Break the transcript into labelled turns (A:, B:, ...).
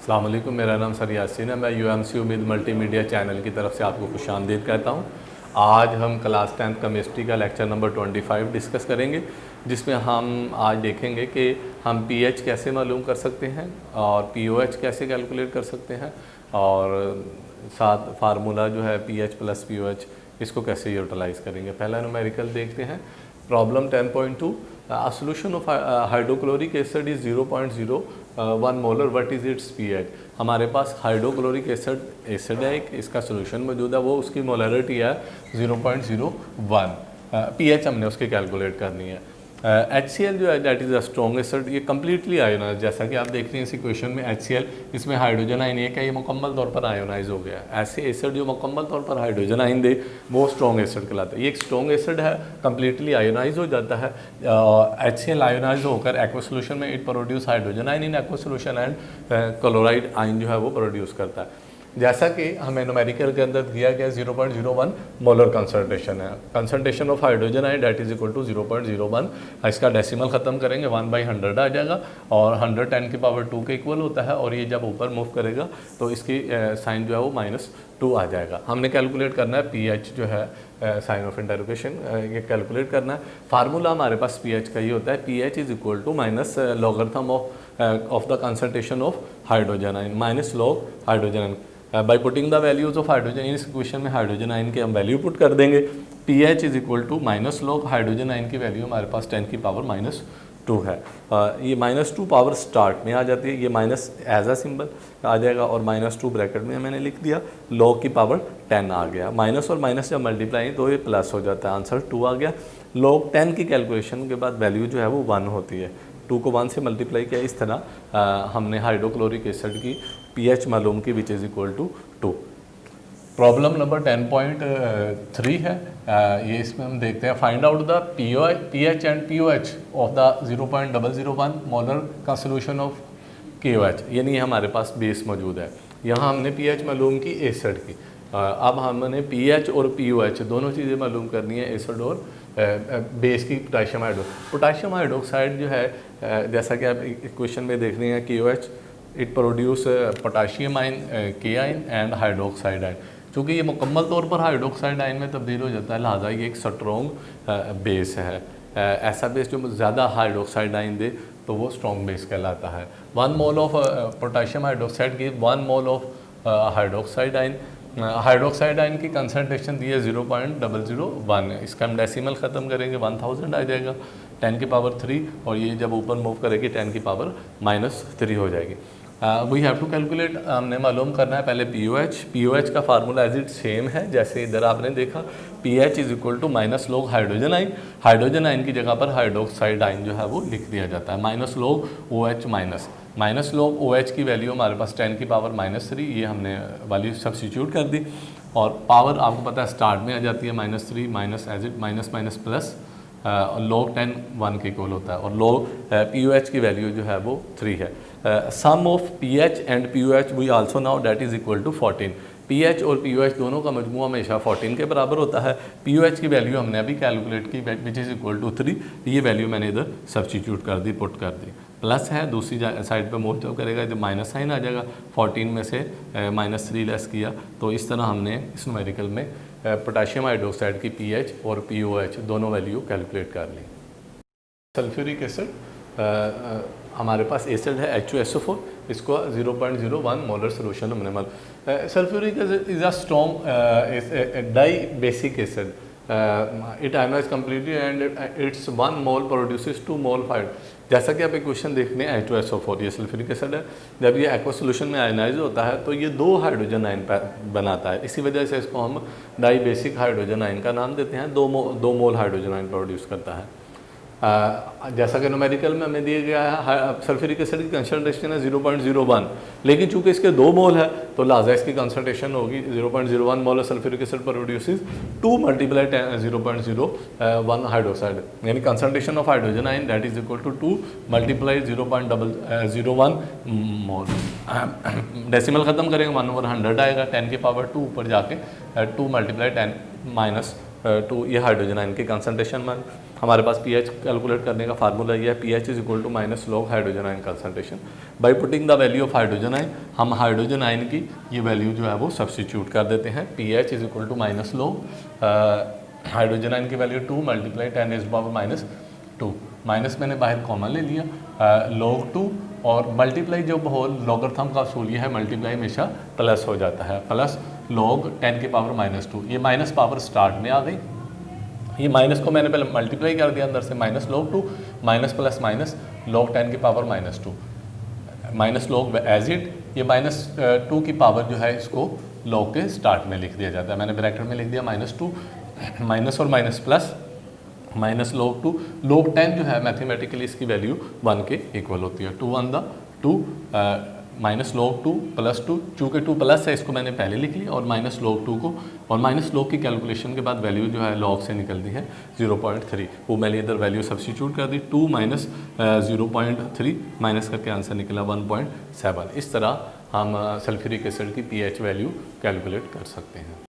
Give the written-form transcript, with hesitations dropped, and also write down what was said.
A: अस्सलाम वालेकुम, मेरा नाम सर यासीन है। मैं यूएमसी उम्मीद मल्टीमीडिया चैनल की तरफ से आपको खुशामदीद कहता हूँ। आज हम क्लास 10th केमिस्ट्री का लेक्चर नंबर 25 डिस्कस करेंगे, जिसमें हम आज देखेंगे कि हम पीएच कैसे मालूम कर सकते हैं और पीओएच कैसे कैलकुलेट कर सकते हैं और साथ फार्मूला जो है पीएच प्लस पीओएच इसको कैसे यूटिलाइज़ करेंगे। पहला न्यूमेरिकल देखते हैं। Problem 10.2, a solution of hydrochloric acid is 0.01 molar, what is it's pH. हमारे पास हाइड्रोक्लोरिक एसिड है, एक इसका सोल्यूशन मौजूद है, वो उसकी मोलरिटी है 0.01। पीएच हमने उसकी कैलकुलेट करनी है। HCl जो है that is a strong acid, ये कम्प्लीटली आयोनाइज, जैसा कि आप देख रहे हैं इस इक्वेशन में HCl, इसमें हाइड्रोजन आयन एक है, ये मुकम्मल तौर पर आयोनाइज हो गया। ऐसे एसिड जो मुकम्मल तौर पर हाइड्रोजन आयन दे वो स्ट्रॉन्ग एसिड कहलाता है। ये एक स्ट्रॉन्ग एसिड है, कम्प्लीटली आयोनाइज हो जाता है। HCl आयोनाइज होकर एक्वा सोल्यूशन में it produce hydrogen ion in aqua solution and chloride ion जो है वो प्रोड्यूस करता है। जैसा कि हमें न्यूमेरिकल के अंदर दिया गया 0.01 मोलर कंसंट्रेशन है। Concentration of hydrogen ion that is equal to 0.01। इसका डेसिमल ख़त्म करेंगे 1/100 आ जाएगा और 100 10 की पावर 2 के इक्वल होता है, और ये जब ऊपर मूव करेगा तो इसकी साइन जो है वो -2 आ जाएगा। हमने कैलकुलेट करना है पीएच जो है, साइन ऑफ इंटरोगेशन, ये कैलकुलेट करना है। फार्मूला हमारे पास पीएच का ही होता है, pH is equal to minus logarithm of the concentration of hydrogen ion minus log hydrogen ion. By putting the values of hydrogen, इस इक्वेशन में हाइड्रोजन आयन के हम वैल्यू पुट कर देंगे। PH is equal to minus log hydrogen ion की value हमारे पास 10 की पावर -2 है। ये -2 पावर स्टार्ट में आ जाती है, ये माइनस एज अ सिंबल आ जाएगा और -2 ब्रैकेट में मैंने लिख दिया, लॉग की पावर 10 आ गया। माइनस और माइनस जब मल्टीप्लाई तो ये प्लस हो जाता है, आंसर 2 आ गया। लॉग 10 की कैलकुलेशन के बाद वैल्यू जो है वो 1 होती है। 2 को 1 से मल्टीप्लाई किया, इस तरह हमने हाइड्रोक्लोरिक एसिड की पीएच मालूम की which is equal to 2। Problem number 10.3 है, ये इसमें हम देखते हैं find out the pH and pOH of the 0.001 molar का सोल्यूशन ऑफ केओएच। यानी हमारे पास बेस मौजूद है, यहाँ हमने पीएच मालूम की एसिड की। अब हमने पीएच और पीओएच दोनों चीज़ें मालूम करनी है, एसिड और बेस की पोटाशियम हाइड्रोक्साइड जो है, जैसा कि आप इक्वेशन में देख रहे हैं KOH it produce potassium ion, के आयन एंड हाइड्रोक्साइड आयन। चूँकि ये मुकम्मल तौर पर हाइड्रोक्साइड आयन में तब्दील हो जाता है, लिहाजा ये एक स्ट्रॉन्ग बेस है। ऐसा बेस जो ज़्यादा हाइड्रोक्साइड आयन दे तो वो स्ट्रॉन्ग बेस कहलाता है। 1 मोल ऑफ पोटाशियम हाइड्रोक्साइड की 1 mole of hydroxide ion. Hydroxide ion की कंसंट्रेशन दी है 0.001, इसका हम डेसिमल ख़त्म करेंगे 1000 आ जाएगा, 10 की पावर 3, और ये जब ऊपर मूव करेगी 10 की पावर -3 हो जाएगी। वी हैव टू कैलकुलेट, हमने मालूम करना है पहले पीओएच का फार्मूला एज इट सेम है जैसे इधर आपने देखा, pH is equal to minus log hydrogen ion की जगह पर हाइड्रोक्साइड आयन जो है वो लिख दिया जाता है, minus log OH minus log OH की वैल्यू हमारे पास 10 की पावर -3, ये हमने वैल्यू सब्सिट्यूट कर दी, और पावर आपको पता है स्टार्ट में आ जाती है -3 minus as it minus plus, और लॉग 10 1 के इक्वल होता है, और लॉग पीओएच की वैल्यू जो है वो 3 है। Sum of pH and pOH we also now that is equal to 14। PH और पीओएच दोनों का मजमू हमेशा 14 के बराबर होता है। पीओएच की वैल्यू हमने अभी कैलकुलेट की विच इज़ इक्वल टू 3, ये वैल्यू मैंने इधर सब्सटीट्यूट कर दी, पुट कर दी। प्लस है, दूसरी साइड पे मूव जब करेगा तो माइनस साइन आ जाएगा, 14 में से -3 लेस किया, तो इस तरह हमने इस न्यूमेरिकल में पोटाशियम हाइड्रोक्साइड की पीएच और पीओएच दोनों वैल्यू कैलकुलेट कर ली। सल्फ्यूरिक एसिड, हमारे पास एसिड है H2SO4, इसको 0.01 मोलर सोल्यूशन हमने sulphuric acid is a strong dibasic acid, it ionise completely and its 1 mole produces 2 mole फाइड। जैसा कि आप इक्वेशन देख रहे हैं H2SO4 ये सल्फ्यूरिक एसिड है, जब ये एक्वा सोल्यूशन में आयनाइज होता है तो ये 2 हाइड्रोजन आयन बनाता है, इसी वजह से इसको हम डाई बेसिक हाइड्रोजन आयन का नाम देते हैं। 2 मोल हाइड्रोजन आयन प्रोड्यूस करता है। जैसा कि न्यूमेरिकल में हमें दिया गया है सल्फ्यूरिक एसिड की कंसंट्रेशन है 0.01, लेकिन चूंकि इसके 2 मोल है तो लिहाजा इसकी कंसंट्रेशन होगी 0.01 mole sulphuric acid produces 2 × 0.01 hydroxide, यानी concentration of hydrogen ion that is equal to 2 × 0.001 mole. Decimal ख़त्म करेंगे 1/100 आएगा, 10 की पावर 2 ऊपर जाके 2 × 10 - 2, ये हाइड्रोजन आयन की कंसंट्रेशन मान। हमारे पास pH कैलकुलेट करने का फार्मूला ये है, pH is equal to minus log hydrogen ion concentration. By putting the value of hydrogen ion, हम हाइड्रोजन आयन की ये वैल्यू जो है वो सब्सटीट्यूट कर देते हैं। pH is equal to minus log hydrogen ion की वैल्यू 2 मल्टीप्लाई 10⁻², माइनस मैंने बाहर कॉमन ले लिया, log 2 और मल्टीप्लाई जो होल लॉगरिथम का असूल ये है, मल्टीप्लाई हमेशा प्लस हो जाता है, प्लस log 10⁻²। ये माइनस पावर स्टार्ट में आ गई, ये माइनस को मैंने पहले मल्टीप्लाई कर दिया अंदर से, minus log 2 minus plus minus log 10⁻², minus log as it, ये -2 की पावर जो है इसको log के स्टार्ट में लिख दिया जाता है। मैंने ब्रैकेट में लिख दिया -2, माइनस और minus plus, minus log 2, log 10 जो है मैथमेटिकली इसकी वैल्यू 1 के इक्वल होती है। 2 1 2 माइनस log 2 प्लस 2, चूँकि 2 प्लस है इसको मैंने पहले लिख लिया, और माइनस log 2 को, और माइनस log की कैलकुलेशन के बाद वैल्यू जो है log से निकलती है 0.3, वो मैंने इधर वैल्यू सब्स्टिट्यूट कर दी, 2 माइनस 0.3 माइनस करके आंसर निकला 1.7। इस तरह हम सल्फ्यूरिक एसिड की pH वैल्यू कैलकुलेट कर सकते हैं।